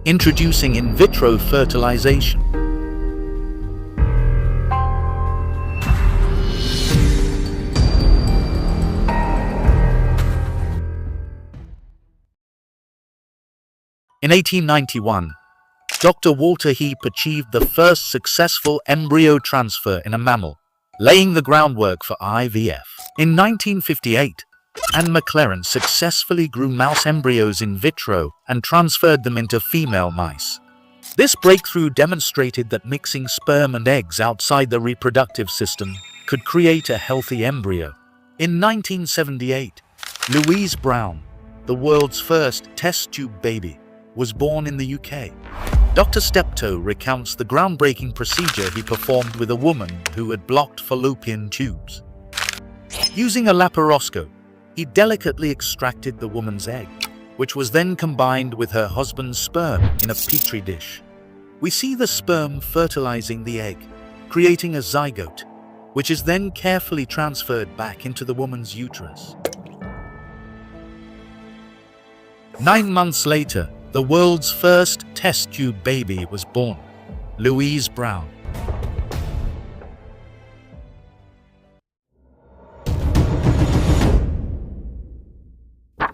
Introducing in vitro fertilization. In 1891, Dr. Walter Heap achieved the first successful embryo transfer in a mammal, laying the groundwork for IVF. In 1958, Anne McLaren successfully grew mouse embryos in vitro and transferred them into female mice. This breakthrough demonstrated that mixing sperm and eggs outside the reproductive system could create a healthy embryo. In 1978, Louise Brown, the world's first test tube baby, was born in the UK. Dr. Steptoe recounts the groundbreaking procedure he performed with a woman who had blocked fallopian tubes. Using a laparoscope, he delicately extracted the woman's egg, which was then combined with her husband's sperm in a petri dish. We see the sperm fertilizing the egg, creating a zygote, which is then carefully transferred back into the woman's uterus. 9 months later, the world's first test tube baby was born, Louise Brown.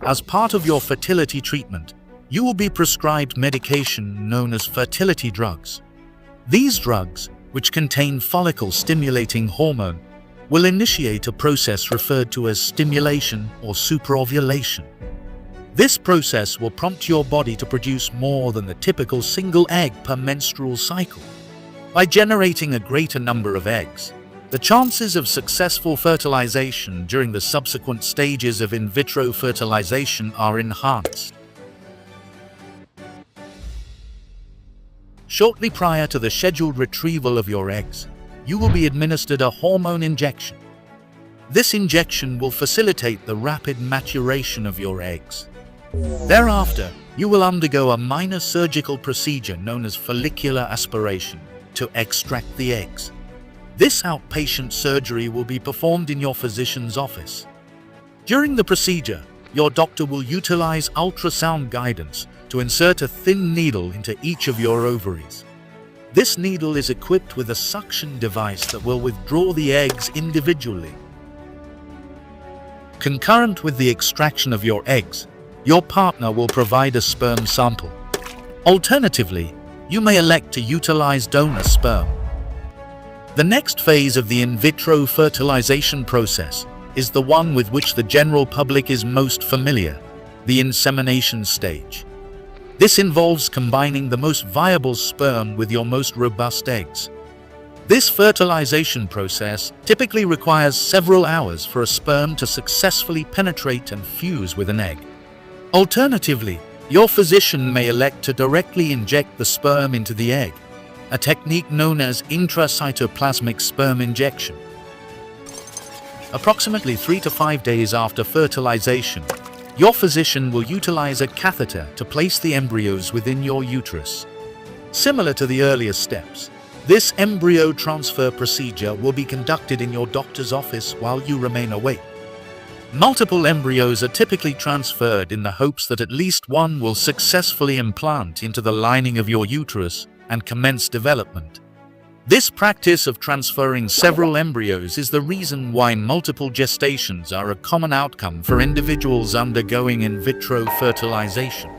As part of your fertility treatment, you will be prescribed medication known as fertility drugs. These drugs, which contain follicle-stimulating hormone, will initiate a process referred to as stimulation or superovulation. This process will prompt your body to produce more than the typical single egg per menstrual cycle. By generating a greater number of eggs, the chances of successful fertilization during the subsequent stages of in vitro fertilization are enhanced. Shortly prior to the scheduled retrieval of your eggs, you will be administered a hormone injection. This injection will facilitate the rapid maturation of your eggs. Thereafter, you will undergo a minor surgical procedure known as follicular aspiration to extract the eggs. This outpatient surgery will be performed in your physician's office. During the procedure, your doctor will utilize ultrasound guidance to insert a thin needle into each of your ovaries. This needle is equipped with a suction device that will withdraw the eggs individually. Concurrent with the extraction of your eggs, your partner will provide a sperm sample. Alternatively, you may elect to utilize donor sperm. The next phase of the in vitro fertilization process is the one with which the general public is most familiar, the insemination stage. This involves combining the most viable sperm with your most robust eggs. This fertilization process typically requires several hours for a sperm to successfully penetrate and fuse with an egg. Alternatively, your physician may elect to directly inject the sperm into the egg, a technique known as intracytoplasmic sperm injection. Approximately 3 to 5 days after fertilization, your physician will utilize a catheter to place the embryos within your uterus. Similar to the earlier steps, this embryo transfer procedure will be conducted in your doctor's office while you remain awake. Multiple embryos are typically transferred in the hopes that at least one will successfully implant into the lining of your uterus and commence development. This practice of transferring several embryos is the reason why multiple gestations are a common outcome for individuals undergoing in vitro fertilization.